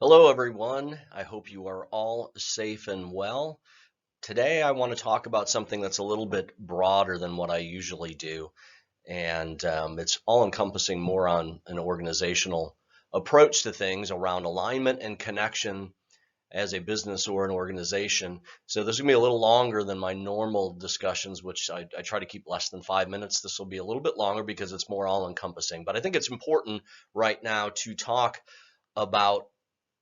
Hello, everyone. I hope you are all safe and well. Today, I want to talk about something that's a little bit broader than what I usually do, and it's all encompassing more on an organizational approach to things around alignment and connection as a business or an organization. So, this is going to be a little longer than my normal discussions, which I try to keep less than 5 minutes. This will be a little bit longer because it's more all encompassing, but I think it's important right now to talk about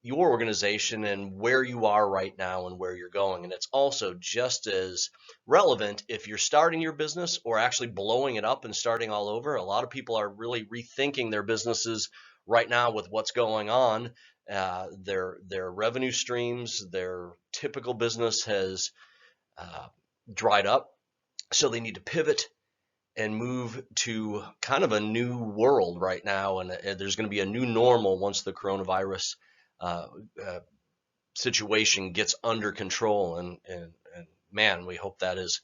your organization and where you are right now and where you're going. And it's also just as relevant if you're starting your business or actually blowing it up and starting all over. A lot of people are really rethinking their businesses right now with what's going on. Their revenue streams, their typical business has uh, dried up, so they need to pivot and move to kind of a new world right now. And there's going to be a new normal once the coronavirus uh, uh, situation gets under control. And man, we hope that is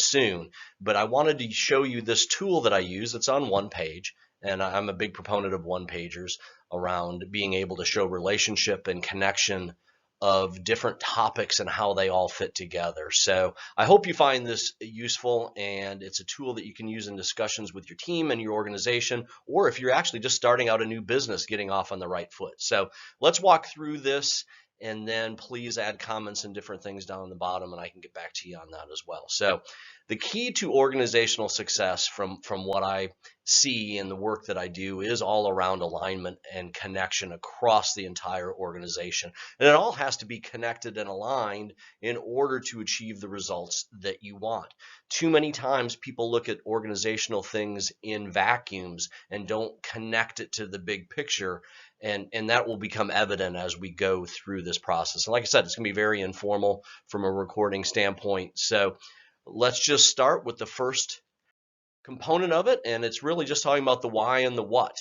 soon. But I wanted to show you this tool that I use. It's on one page, and I'm a big proponent of one pagers around being able to show relationship and connection of different topics and how they all fit together. So I hope you find this useful, and it's a tool that you can use in discussions with your team and your organization, or if you're actually just starting out a new business, getting off on the right foot. So let's walk through this, and then please add comments and different things down the bottom, and I can get back to you on that as well. So the key to organizational success from what I see in the work that I do is all around alignment and connection across the entire organization. And it all has to be connected and aligned in order to achieve the results that you want. Too many times people look at organizational things in vacuums and don't connect it to the big picture, and that will become evident as we go through this process. And like I said, it's going to be very informal from a recording standpoint. So let's just start with the first component of it, and it's really just talking about the why and the what.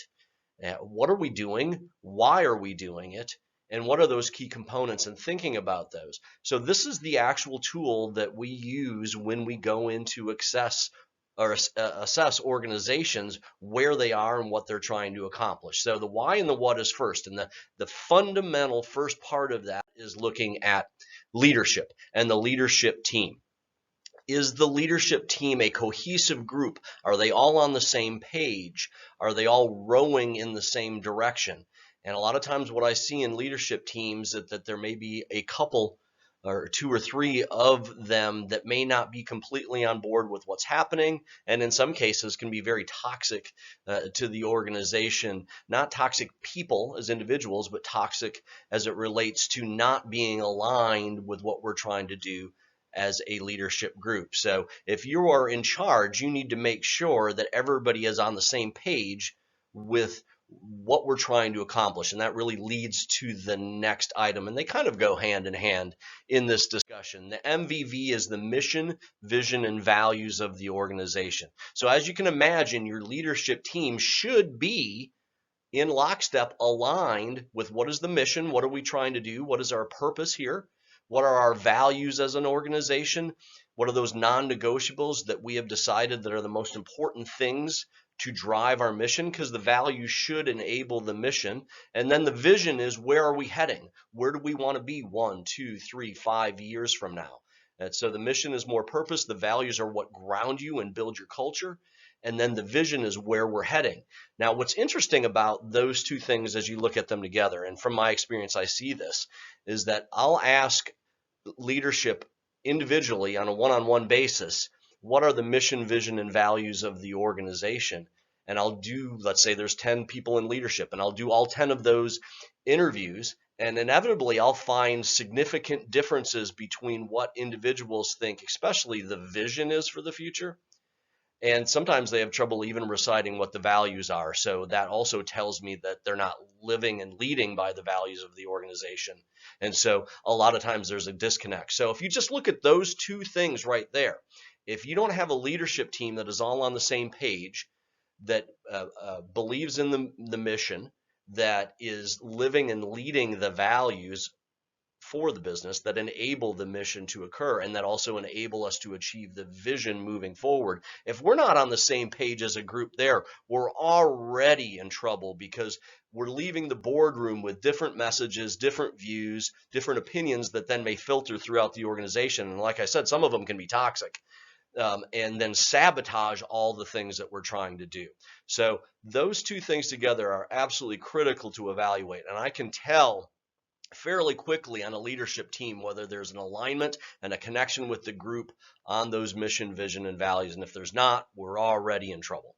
What are we doing? Why are we doing it? And what are those key components, and thinking about those. So this is the actual tool that we use when we go into assess organizations, where they are and what they're trying to accomplish. So the why and the what is first, and the fundamental first part of that is looking at leadership and the leadership team. Is the leadership team a cohesive group? Are they all on the same page? Are they all rowing in the same direction? And a lot of times what I see in leadership teams that there may be a couple or two or three of them that may not be completely on board with what's happening, and in some cases can be very toxic to the organization. Not toxic people as individuals, but toxic as it relates to not being aligned with what we're trying to do as a leadership group. So if you are in charge, you need to make sure that everybody is on the same page with what we're trying to accomplish. And that really leads to the next item. And they kind of go hand in hand in this discussion. The MVV is the mission, vision, and values of the organization. So as you can imagine, your leadership team should be in lockstep, aligned with what is the mission, what are we trying to do, what is our purpose here, what are our values as an organization, what are those non-negotiables that we have decided that are the most important things to drive our mission, because the values should enable the mission. And then the vision is, where are we heading? Where do we want to be 1, 2, 3, 5 years from now? And so the mission is more purpose. The values are what ground you and build your culture. And then the vision is where we're heading. Now, what's interesting about those two things as you look at them together, and from my experience, I see this, is that I'll ask leadership individually on a one-on-one basis, what are the mission, vision, and values of the organization? And I'll do, let's say there's 10 people in leadership, and I'll do all 10 of those interviews. And inevitably, I'll find significant differences between what individuals think, especially the vision is for the future, and sometimes they have trouble even reciting what the values are. So that also tells me that they're not living and leading by the values of the organization. And so a lot of times there's a disconnect. So if you just look at those two things right there, if you don't have a leadership team that is all on the same page, that believes in the mission, that is living and leading the values for the business that enable the mission to occur and that also enable us to achieve the vision moving forward. If we're not on the same page as a group there, we're already in trouble because we're leaving the boardroom with different messages, different views, different opinions that then may filter throughout the organization. And like I said, some of them can be toxic. And then sabotage all the things that we're trying to do. So those two things together are absolutely critical to evaluate. And I can tell fairly quickly on a leadership team whether there's an alignment and a connection with the group on those mission, vision, and values. And if there's not, we're already in trouble.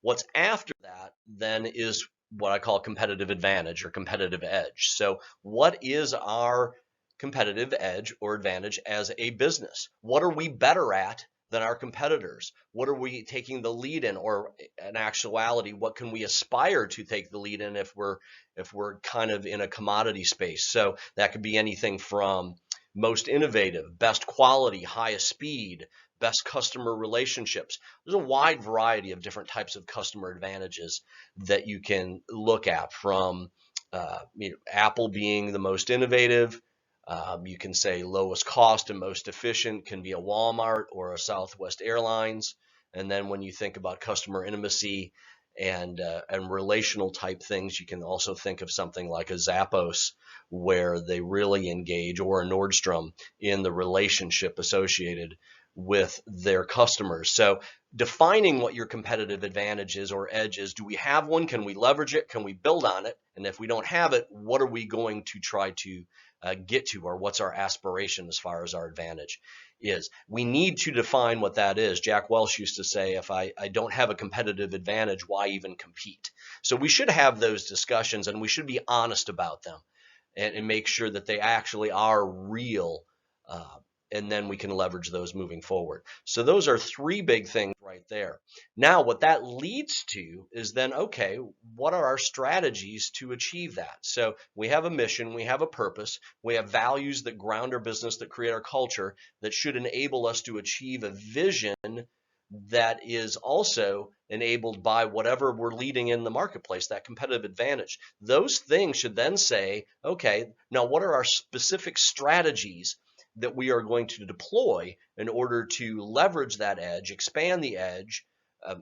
What's after that then is what I call competitive advantage or competitive edge. So what is our competitive edge or advantage as a business? What are we better at than our competitors? What are we taking the lead in, or in actuality, what can we aspire to take the lead in if we're kind of in a commodity space? So that could be anything from most innovative, best quality, highest speed, best customer relationships. There's a wide variety of different types of customer advantages that you can look at, from Apple being the most innovative. You can say lowest cost and most efficient can be a Walmart or a Southwest Airlines. And then when you think about customer intimacy and relational type things, you can also think of something like a Zappos, where they really engage, or a Nordstrom, in the relationship associated with their customers. So defining what your competitive advantage is or edge is. Do we have one? Can we leverage it? Can we build on it? And if we don't have it, what are we going to try to get to, or what's our aspiration as far as our advantage is? We need to define what that is. Jack Welch used to say, if I don't have a competitive advantage, why even compete? So we should have those discussions, and we should be honest about them and make sure that they actually are real, and then we can leverage those moving forward. So those are three big things right there. Now, what that leads to is then, okay, what are our strategies to achieve that? So we have a mission, we have a purpose, we have values that ground our business, that create our culture, that should enable us to achieve a vision that is also enabled by whatever we're leading in the marketplace, that competitive advantage. Those things should then say, okay, now what are our specific strategies that we are going to deploy in order to leverage that edge, expand the edge,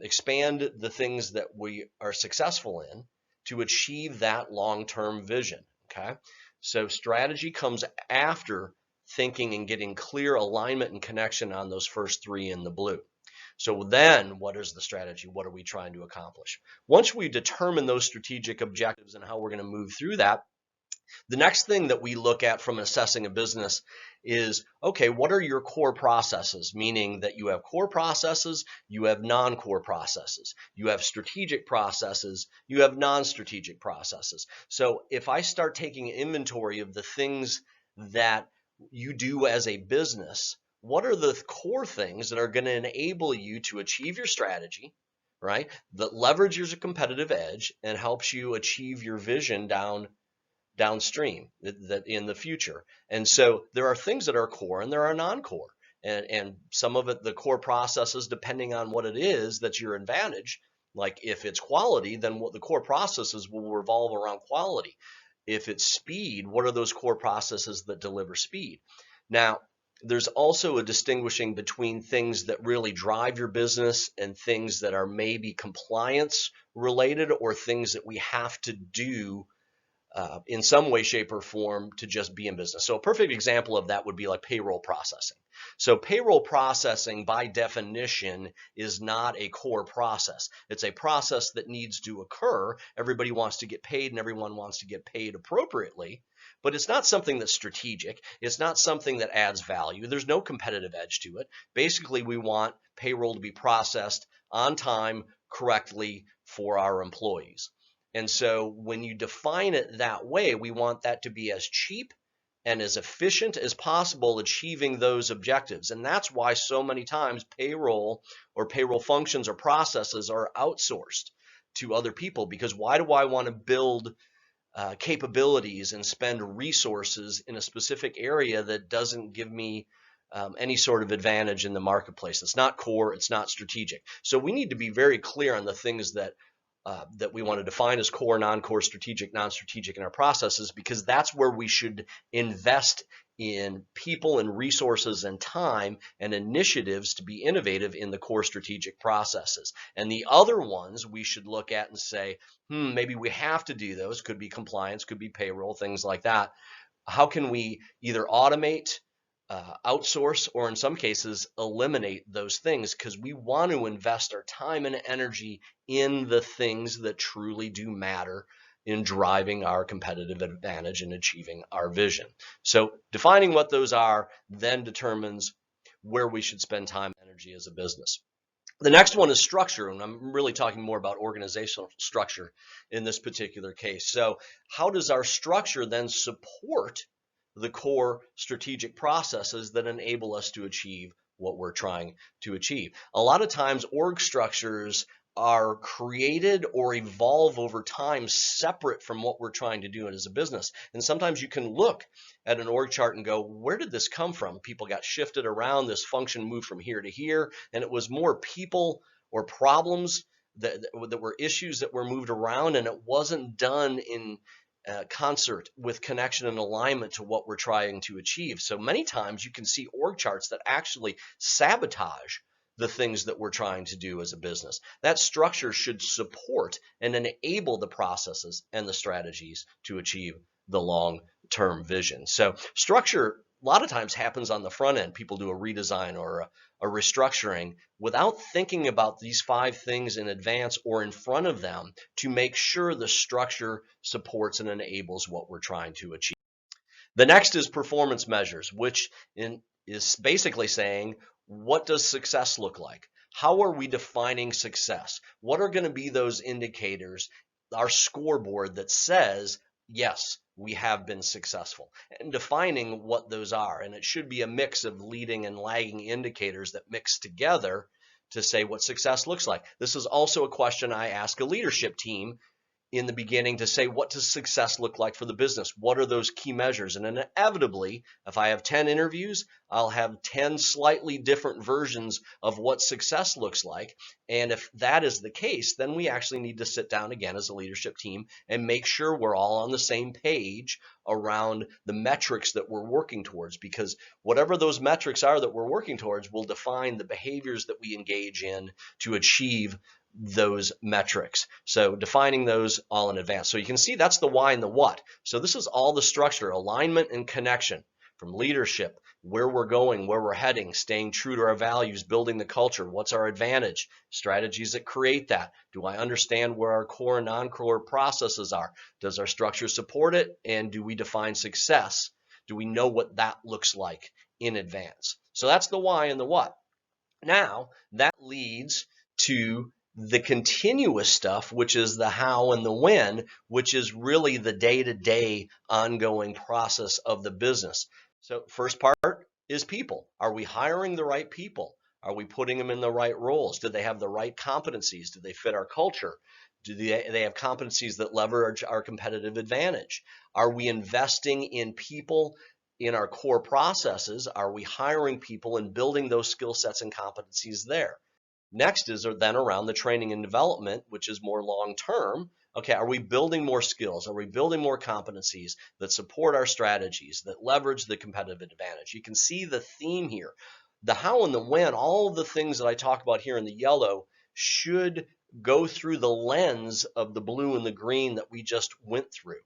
expand the things that we are successful in to achieve that long-term vision, okay? So strategy comes after thinking and getting clear alignment and connection on those first three in the blue. So then what is the strategy? What are we trying to accomplish? Once we determine those strategic objectives and how we're going to move through that, the next thing that we look at from assessing a business is, okay, what are your core processes? Meaning that you have core processes, you have non-core processes, you have strategic processes, you have non-strategic processes. So if I start taking inventory of the things that you do as a business, what are the core things that are going to enable you to achieve your strategy, right? That leverages your competitive edge and helps you achieve your vision downstream that in the future. And so there are things that are core and there are non-core, and some of it, the core processes, depending on what it is that's your advantage. Like if it's quality, then what the core processes will revolve around quality. If it's speed, what are those core processes that deliver speed? Now, there's also a distinguishing between things that really drive your business and things that are maybe compliance related, or things that we have to do in some way, shape, or form to just be in business. So a perfect example of that would be like payroll processing. So payroll processing, by definition, is not a core process. It's a process that needs to occur. Everybody wants to get paid, and everyone wants to get paid appropriately. But it's not something that's strategic. It's not something that adds value. There's no competitive edge to it. Basically, we want payroll to be processed on time, correctly, for our employees. And so when you define it that way, we want that to be as cheap and as efficient as possible, achieving those objectives. And that's why so many times payroll or payroll functions or processes are outsourced to other people. Because why do I want to build capabilities and spend resources in a specific area that doesn't give me any sort of advantage in the marketplace? It's not core, it's not strategic. So we need to be very clear on the things that that we want to define as core, non-core, strategic, non-strategic in our processes, because that's where we should invest in people and resources and time and initiatives to be innovative in the core strategic processes. And the other ones we should look at and say, maybe we have to do those. Could be compliance, could be payroll, things like that. How can we either automate, outsource, or in some cases eliminate those things, because we want to invest our time and energy in the things that truly do matter in driving our competitive advantage and achieving our vision. So defining what those are then determines where we should spend time and energy as a business. The next one is structure, and I'm really talking more about organizational structure in this particular case. So how does our structure then support the core strategic processes that enable us to achieve what we're trying to achieve? A lot of times org structures are created or evolve over time separate from what we're trying to do as a business. And sometimes you can look at an org chart and go, where did this come from? People got shifted around, this function moved from here to here, and it was more people or problems that were issues that were moved around, and it wasn't done in concert with connection and alignment to what we're trying to achieve. So many times you can see org charts that actually sabotage the things that we're trying to do as a business. That structure should support and enable the processes and the strategies to achieve the long-term vision. So structure a lot of times happens on the front end. People do a redesign or a restructuring without thinking about these 5 things in advance or in front of them to make sure the structure supports and enables what we're trying to achieve. The next is performance measures, which is basically saying, what does success look like? How are we defining success? What are going to be those indicators, our scoreboard that says, yes, we have been successful, and defining what those are. And it should be a mix of leading and lagging indicators that mix together to say what success looks like. This is also a question I ask a leadership team in the beginning to say, what does success look like for the business? What are those key measures? And inevitably, if I have 10 interviews, I'll have 10 slightly different versions of what success looks like. And if that is the case, then we actually need to sit down again as a leadership team and make sure we're all on the same page around the metrics that we're working towards, because whatever those metrics are that we're working towards will define the behaviors that we engage in to achieve those metrics. So defining those all in advance. So you can see that's the why and the what. So this is all the structure, alignment and connection from leadership, where we're going, where we're heading, staying true to our values, building the culture, what's our advantage, strategies that create that. Do I understand where our core and non-core processes are? Does our structure support it? And do we define success? Do we know what that looks like in advance? So that's the why and the what. Now that leads to the continuous stuff, which is the how and the when, which is really the day-to-day ongoing process of the business. So first part is people. Are we hiring the right people? Are we putting them in the right roles? Do they have the right competencies? Do they fit our culture? Do they have competencies that leverage our competitive advantage? Are we investing in people in our core processes? Are we hiring people and building those skill sets and competencies there? Next is then around the training and development, which is more long-term. Okay, are we building more skills? Are we building more competencies that support our strategies, that leverage the competitive advantage? You can see the theme here. The how and the when, all of the things that I talk about here in the yellow should go through the lens of the blue and the green that we just went through.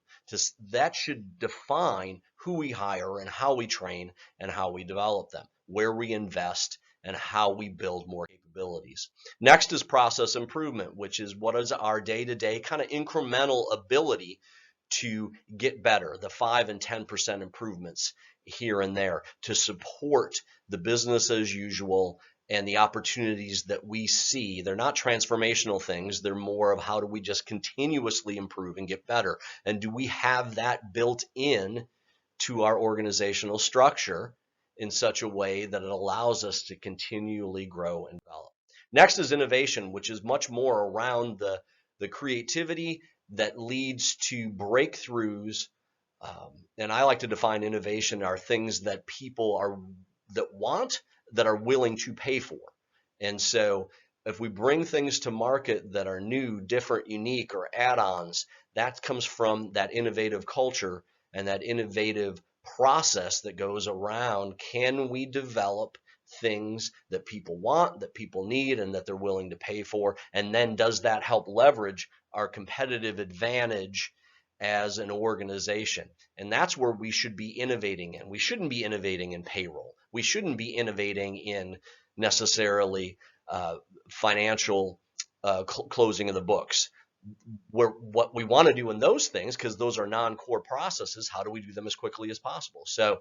That should define who we hire and how we train and how we develop them, where we invest, and how we build more capabilities. Next is process improvement, which is what is our day-to-day kind of incremental ability to get better, the 5 and 10% improvements here and there to support the business as usual and the opportunities that we see. They're not transformational things. They're more of how do we just continuously improve and get better? And do we have that built in to our organizational structure in such a way that it allows us to continually grow and develop? Next is innovation, which is much more around the creativity that leads to breakthroughs. And I like to define innovation are things that people that want, that are willing to pay for. And so If we bring things to market that are new, different, unique, or add-ons, that comes from that innovative culture and that innovative process that goes around. Can we develop things that people want, that people need, and that they're willing to pay for? And then does that help leverage our competitive advantage as an organization? And that's where we should be innovating in. We shouldn't be innovating in payroll. We shouldn't be innovating in necessarily financial closing of the books. What we want to do in those things, because those are non-core processes, how do we do them as quickly as possible? So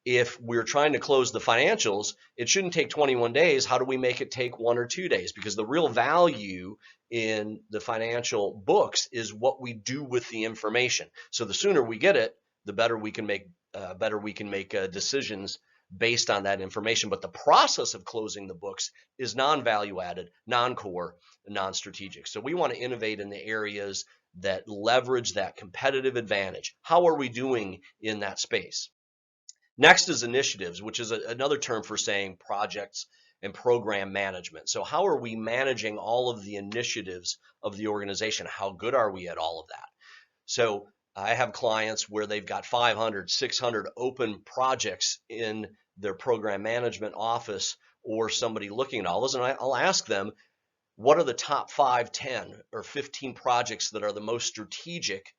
if we're trying to close the financials, it shouldn't take 21 days. How do we make it take 1 or 2 days? Because the real value in the financial books is what we do with the information. So the sooner we get it, the better we can make decisions based on that information. But the process of closing the books is non-value added, non-core, non-strategic. So we want to innovate in the areas that leverage that competitive advantage. How are we doing in that space? Next is initiatives, which is another term for saying projects and program management. So how are we managing all of the initiatives of the organization? How good are we at all of that? So I have clients where they've got 500, 600 open projects in their program management office, or somebody looking at all those, and I'll ask them, what are the top 5, 10, or 15 projects that are the most strategic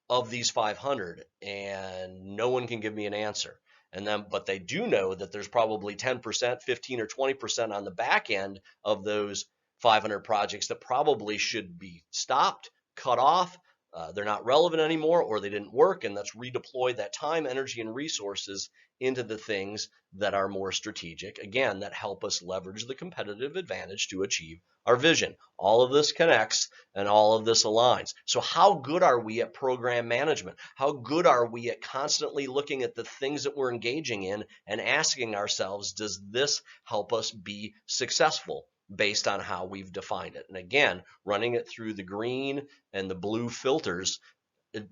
of these 500? And no one can give me an answer. But they do know that there's probably 10%, 15 or 20% on the back end of those 500 projects that probably should be stopped, cut off. They're not relevant anymore, or they didn't work, and let's redeploy that time, energy, and resources into the things that are more strategic, again, that help us leverage the competitive advantage to achieve our vision. All of this connects and all of this aligns. So how good are we at program management? How good are we at constantly looking at the things that we're engaging in and asking ourselves, does this help us be successful based on how we've defined it? And again, running it through the green and the blue filters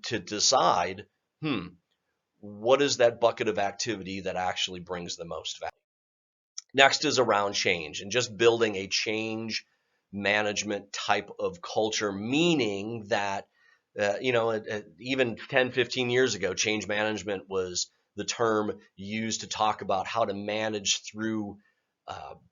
to decide, what is that bucket of activity that actually brings the most value? Next is around change, and just building a change management type of culture, meaning that, even 10, 15 years ago, change management was the term used to talk about how to manage through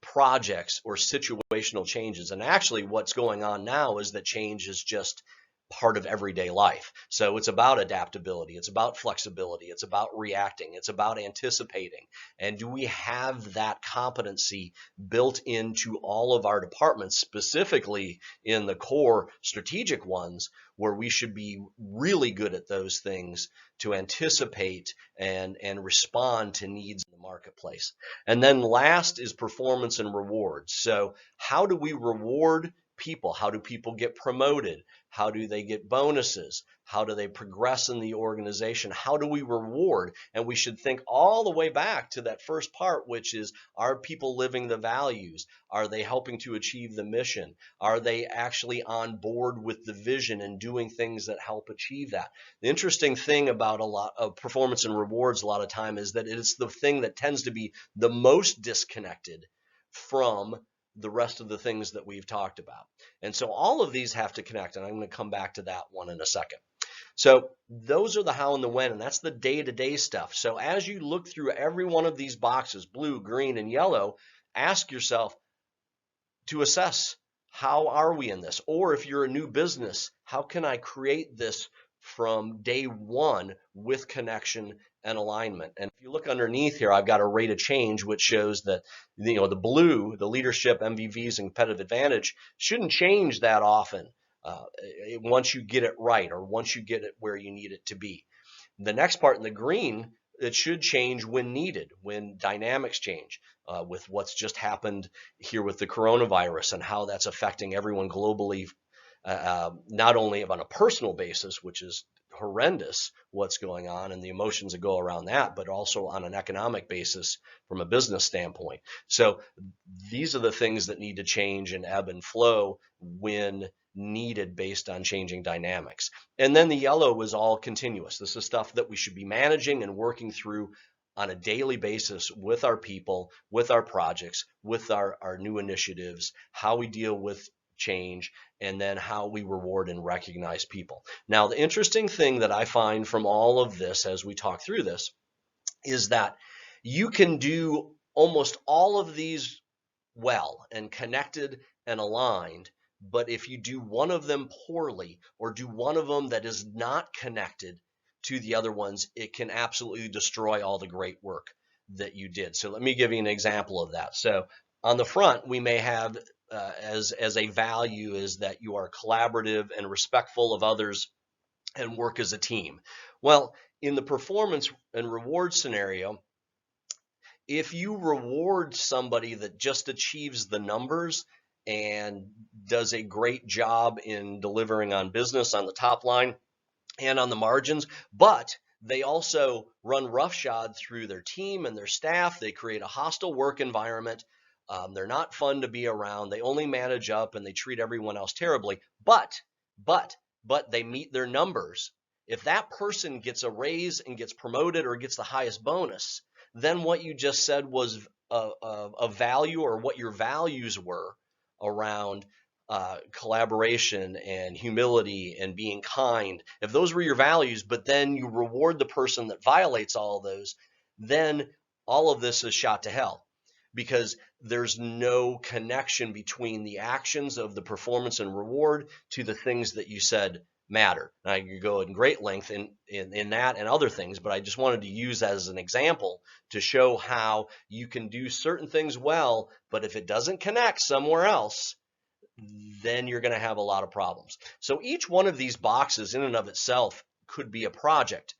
projects or situational changes. And actually what's going on now is that change is just part of everyday life. So it's about adaptability, it's about flexibility, it's about reacting, it's about anticipating. And do we have that competency built into all of our departments, specifically in the core strategic ones, where we should be really good at those things to anticipate and respond to needs in the marketplace? And then last is performance and rewards. So how do we reward people? How do people get promoted? How do they get bonuses? How do they progress in the organization? How do we reward? And we should think all the way back to that first part, which is, are people living the values? Are they helping to achieve the mission? Are they actually on board with the vision and doing things that help achieve that? The interesting thing about a lot of performance and rewards a lot of time is that it's the thing that tends to be the most disconnected from the rest of the things that we've talked about. And so all of these have to connect, and I'm going to come back to that one in a second. So those are the how and the when, and that's the day-to-day stuff. So as you look through every one of these boxes, blue, green, and yellow, ask yourself to assess, how are we in this? Or if you're a new business, how can I create this from day one with connection and alignment? And if you look underneath here, I've got a rate of change, which shows that the blue, the leadership, MVVs, and competitive advantage, shouldn't change that often once you get it right, or once you get it where you need it to be. The next part in the green, it should change when needed, when dynamics change, with what's just happened here with the coronavirus and how that's affecting everyone globally, not only on a personal basis, which is horrendous what's going on and the emotions that go around that, but also on an economic basis from a business standpoint. So these are the things that need to change and ebb and flow when needed based on changing dynamics. And then the yellow is all continuous. This is stuff that we should be managing and working through on a daily basis with our people, with our projects, with our new initiatives, how we deal with change, and then how we reward and recognize people. Now, the interesting thing that I find from all of this as we talk through this is that you can do almost all of these well and connected and aligned. But if you do one of them poorly or do one of them that is not connected to the other ones, it can absolutely destroy all the great work that you did. So let me give you an example of that. So on the front, we may have as a value is that you are collaborative and respectful of others and work as a team. Well, in the performance and reward scenario, if you reward somebody that just achieves the numbers and does a great job in delivering on business on the top line and on the margins, but they also run roughshod through their team and their staff, they create a hostile work environment. They're not fun to be around. They only manage up and they treat everyone else terribly. But they meet their numbers. If that person gets a raise and gets promoted or gets the highest bonus, then what you just said was a value, or what your values were around collaboration and humility and being kind. If those were your values, but then you reward the person that violates all of those, then all of this is shot to hell, because there's no connection between the actions of the performance and reward to the things that you said matter. Now, you go in great length in that and other things, but I just wanted to use that as an example to show how you can do certain things well, but if it doesn't connect somewhere else, then you're going to have a lot of problems. So each one of these boxes in and of itself could be a project.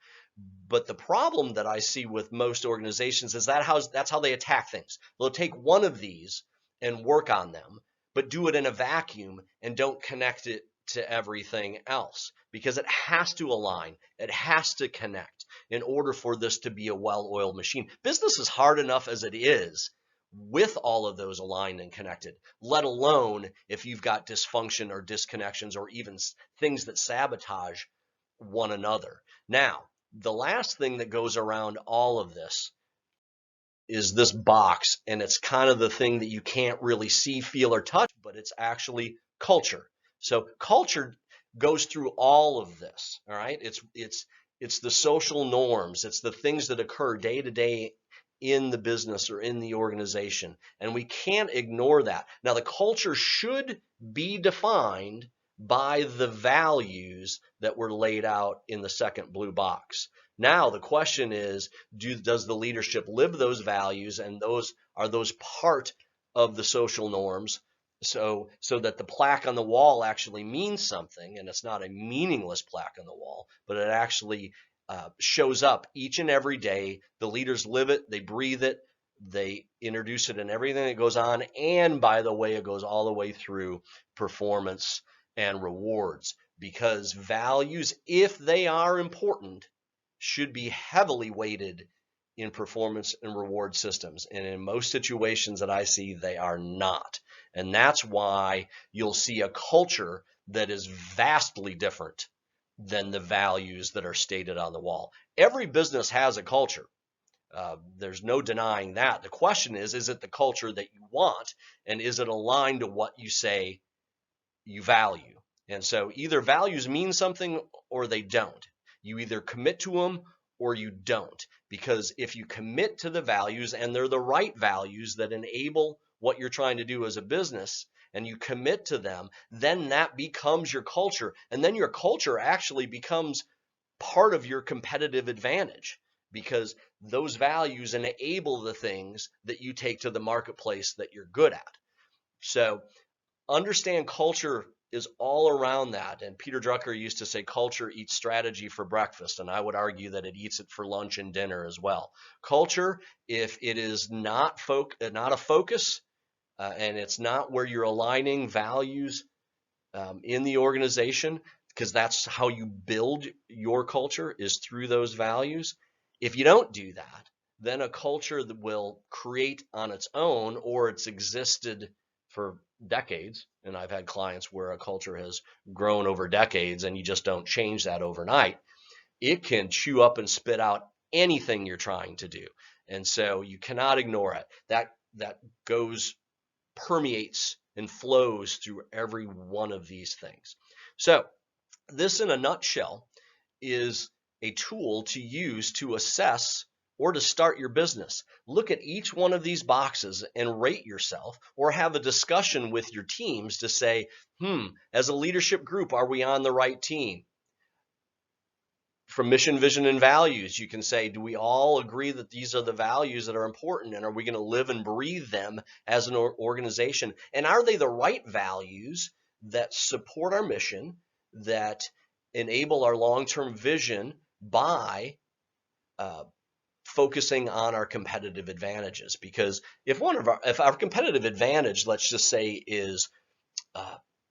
But the problem that I see with most organizations is that's how they attack things. They'll take one of these and work on them, but do it in a vacuum and don't connect it to everything else, because it has to align. It has to connect in order for this to be a well-oiled machine. Business is hard enough as it is with all of those aligned and connected, let alone if you've got dysfunction or disconnections or even things that sabotage one another. Now, the last thing that goes around all of this is this box, and it's kind of the thing that you can't really see, feel, or touch, but it's actually culture. So culture goes through all of this, all right? It's the social norms, it's the things that occur day to day in the business or in the organization, and we can't ignore that. Now, the culture should be defined by the values that were laid out in the second blue box. Now, the question is, does the leadership live those values, and are those part of the social norms, so that the plaque on the wall actually means something, and it's not a meaningless plaque on the wall, but it actually shows up each and every day. The leaders live it, they breathe it, they introduce it in everything that goes on, and by the way, it goes all the way through performance and rewards, because values, if they are important, should be heavily weighted in performance and reward systems. And in most situations that I see, they are not. And that's why you'll see a culture that is vastly different than the values that are stated on the wall. Every business has a culture. There's no denying that. The question is it the culture that you want, and is it aligned to what you say you value? And so either values mean something or they don't. You either commit to them or you don't. Because if you commit to the values, and they're the right values that enable what you're trying to do as a business, and you commit to them, then that becomes your culture. And then your culture actually becomes part of your competitive advantage, because those values enable the things that you take to the marketplace that you're good at. So understand culture is all around that. And Peter Drucker used to say culture eats strategy for breakfast, and I would argue that it eats it for lunch and dinner as well. Culture, if it is not a focus, and it's not where you're aligning values in the organization, because that's how you build your culture, is through those values. If you don't do that, then a culture that will create on its own, or it's existed for decades, and I've had clients where a culture has grown over decades and you just don't change that overnight, it can chew up and spit out anything you're trying to do. And so you cannot ignore it. That permeates and flows through every one of these things. So this, in a nutshell, is a tool to use to assess or to start your business. Look at each one of these boxes and rate yourself, or have a discussion with your teams to say, as a leadership group, are we on the right team? From mission, vision, and values, you can say, do we all agree that these are the values that are important, and are we going to live and breathe them as an organization? And are they the right values that support our mission, that enable our long-term vision by focusing on our competitive advantages? Because if our competitive advantage, let's just say, is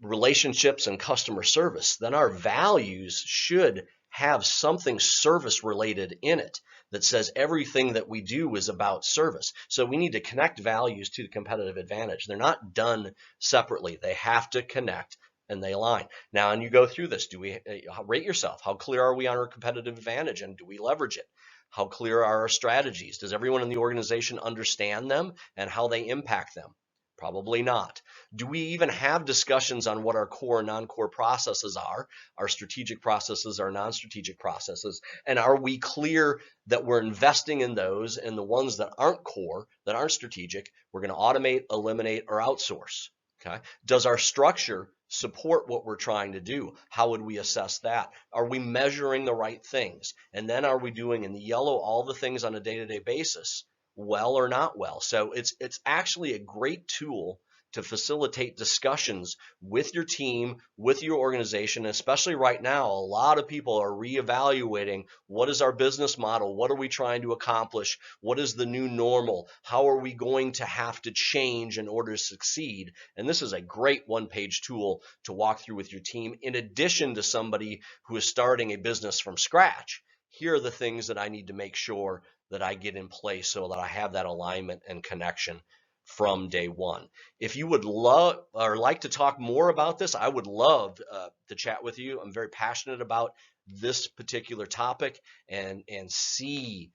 relationships and customer service, then our values should have something service related in it that says everything that we do is about service. So we need to connect values to the competitive advantage. They're not done separately. They have to connect and they align. Now, and you go through this, do we rate yourself? How clear are we on our competitive advantage, and do we leverage it? How clear are our strategies? Does everyone in the organization understand them and how they impact them? Probably not. Do we even have discussions on what our core and non-core processes are, our strategic processes, our non-strategic processes? And are we clear that we're investing in those, and the ones that aren't core, that aren't strategic, we're going to automate, eliminate, or outsource? Okay. Does our structure support what we're trying to do? How would we assess that? Are we measuring the right things? And then are we doing in the yellow all the things on a day-to-day basis, well or not well? So it's actually a great tool to facilitate discussions with your team, with your organization. Especially right now, a lot of people are reevaluating, what is our business model? What are we trying to accomplish? What is the new normal? How are we going to have to change in order to succeed? And this is a great one-page tool to walk through with your team, in addition to somebody who is starting a business from scratch. Here are the things that I need to make sure that I get in place so that I have that alignment and connection from day one. If you would love or like to talk more about this, I would love to chat with you. I'm very passionate about this particular topic, and see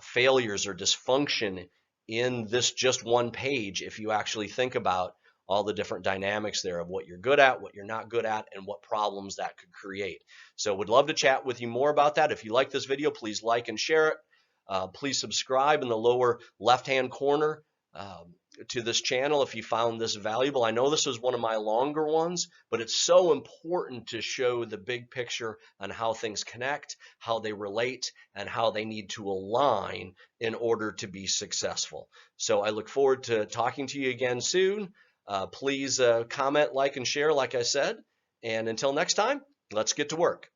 failures or dysfunction in this just one page if you actually think about all the different dynamics there of what you're good at, what you're not good at, and what problems that could create. So would love to chat with you more about that. If you like this video, please like and share it. Please subscribe in the lower left-hand corner to this channel if you found this valuable. I know this is one of my longer ones, but it's so important to show the big picture on how things connect, how they relate, and how they need to align in order to be successful. So I look forward to talking to you again soon. Please comment, like, and share, like I said. And until next time, let's get to work.